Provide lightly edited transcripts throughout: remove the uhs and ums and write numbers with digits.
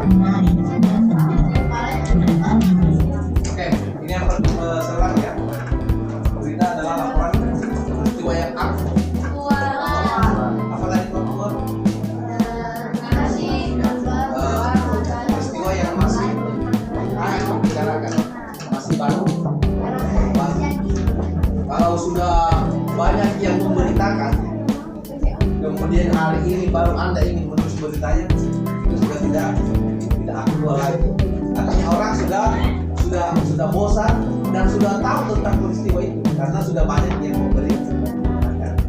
menarik dan penting. Berita jurnal. Oke, ini yang selang ya. Berita adalah laporan peristiwa yang aktual. Apa lagi Pak? Peristiwa yang masih hangat dibicarakan, masih baru. Kalau sudah banyak yang memberitakan, kemudian hari ini baru Anda ingin menulis beritanya, itu sudah tidak aktual lagi. Artinya orang sudah bosan dan sudah tahu tentang peristiwa itu karena sudah banyak yang memberitakan.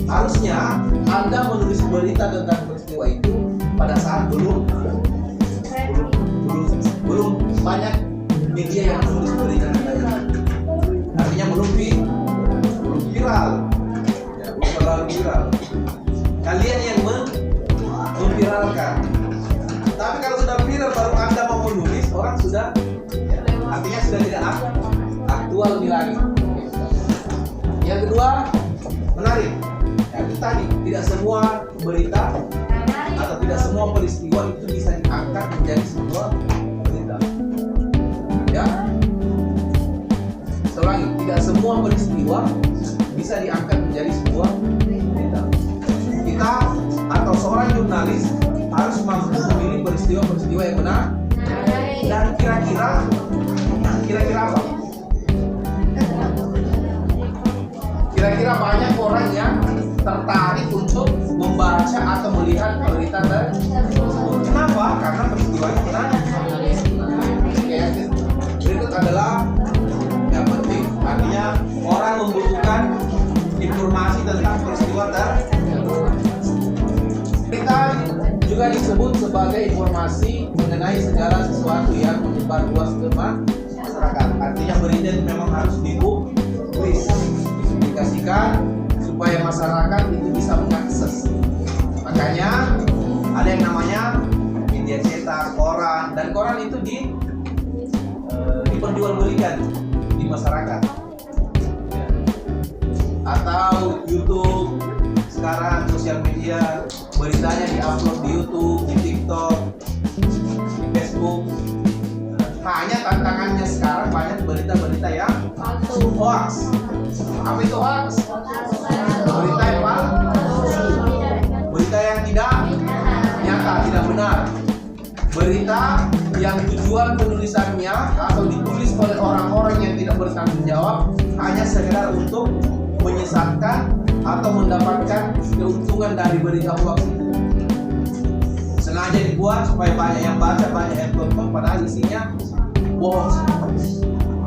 Harusnya Anda menulis berita tentang peristiwa itu pada saat belum banyak media yang menulis berita tentang itu. Artinya belum viral, ya, belum terlalu viral. Kalian yang memviralkan. Tapi kalau sudah viral baru Anda mau menulis, orang sudah, ya, artinya sudah tidak aktual lagi. Yang kedua, menarik. Ya, itu tadi tidak semua berita atau tidak semua peristiwa itu bisa diangkat menjadi sebuah berita. Ya, selangi, tidak semua peristiwa bisa diangkat menjadi sebuah berita. Kita atau seorang jurnalis harus mampu memilih peristiwa-peristiwa yang benar dan kira-kira apa? Kira-kira banyak orang yang tertarik untuk membaca atau melihat berita tersebut. Kenapa? Karena peristiwanya benar. Berikut adalah yang penting. Artinya orang membutuhkan informasi tentang peristiwa tersebut. Berita juga disebut sebagai informasi mengenai segala sesuatu yang menyebar luas ke masyarakat. Artinya berita itu memang harus dipublikasikan supaya masyarakat itu bisa mengakses. Makanya ada yang namanya media cetak, koran, dan koran itu diperjualbelikan di masyarakat. Ya. Atau YouTube, sekarang sosial media beritanya diupload di YouTube, di TikTok, di Facebook. Hanya tantangannya sekarang banyak berita-berita yang hoax. Apa itu hoax? Berita yang palsu, berita yang tidak nyata, tidak benar, berita yang tujuan penulisannya atau ditulis oleh orang-orang yang tidak bertanggung jawab hanya sekedar untuk menyesatkan atau mendapatkan keuntungan dari berita hoax itu. Sengaja dibuat supaya banyak yang baca, banyak yang tonton, padahal isinya bohong,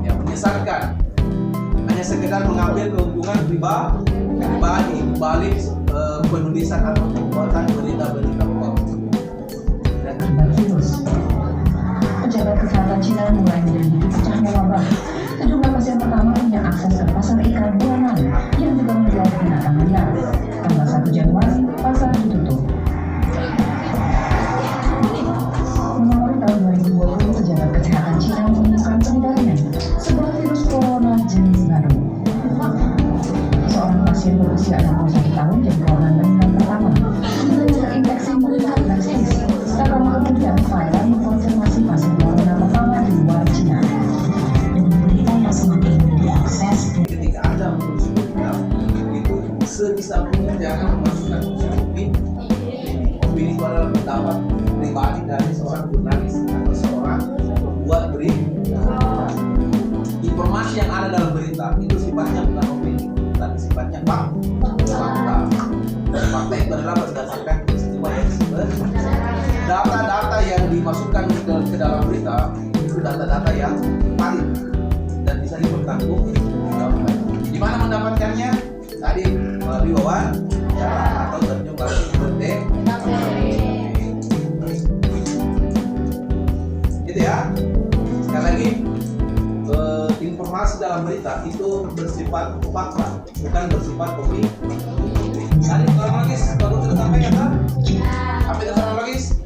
yang menyesatkan, hanya sekedar mengambil keuntungan pribadi balik penulisan atau pembuatan berita-berita hoax. Virus. Pejabat kesehatan Cina mulai menyelidiki pecahnya wabah. Sejumlah pasien pertama punya akses ke pasar ikan bulanan yang juga menjual binatang liar. Tanggal 1 Januari, pasar ditutup. Memori tahun 2020, pejabat kesehatan Cina menemukan penyebabnya sebuah virus corona jenis baru. Seorang pasien berusia 61 tahun jadi korban meninggal pertama. Sebenarnya terinfeksi meningkat drastis. Tak lama kemudian, Thailand mengkonfirmasi pasien corona pertama di luar Cina. Dengan berita yang semakin diakses. Ketika Anda menulis berita, itu sebisa mungkin jangan memasukkan opini. Opini itu adalah pendapat pribadi dari seorang jurnalis atau seorang pembuat berita. Informasi yang ada dalam berita itu sifatnya bukan opini, tapi sifatnya fakta. Fakta itu adalah berdasarkan peristiwa yang sebenarnya. Data-data yang dimasukkan ke dalam berita itu data-data yang valid dan bisa dipertanggungjawabkan. Di mana mendapatkannya? Tadi melalui wawancara atau terjun langsung berde. Gitu ya. Sekali lagi, informasi dalam berita itu bersifat fakta, bukan bersifat opini. Tadi kronologis baru kita sampaikan kan? Apa itu kronologis?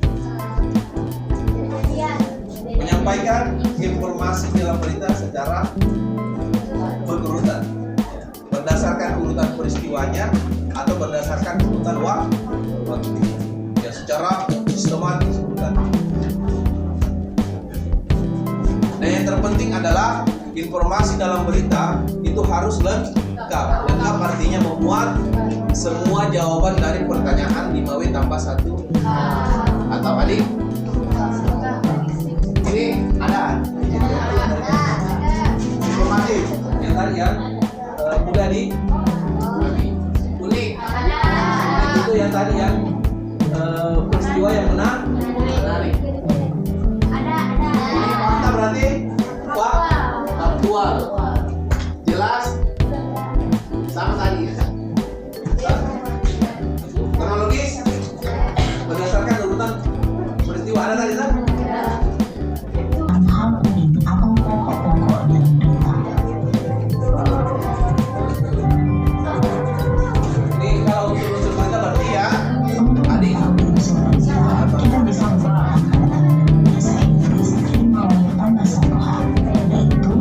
Menyampaikan informasi dalam berita secara berurutan, berdasarkan urutan peristiwanya atau berdasarkan urutan waktu, ya secara sistematis urutan. adalah informasi dalam berita itu harus lengkap. Lengkap artinya memuat semua jawaban dari pertanyaan 5W tambah 1 atau adik? Ini ada. Informatif yang tadi yang mudah di unik. Itu yang tadi yang peristiwa yang menarik. Fakta berarti faktual. Jelas sama tadi. Kronologis berdasarkan urutan peristiwa ada tadi kan? hal unik atau pokok-pokok dari berita. Ini kalau unsur-unsur baca berarti ya Untuk adik mengetahui unsur berita, kita bisa menggunakan kata bahasa Inggris melalui tambah satu hal, yaitu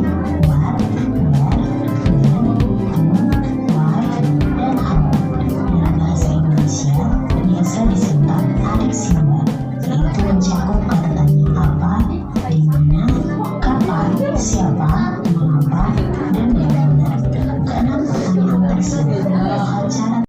what, where, when, who, why, dan how. Dalam bahasa Indonesia biasa disingkat AXIMA, yaitu mencakup kata tanya apa, di mana, kapan, siapa,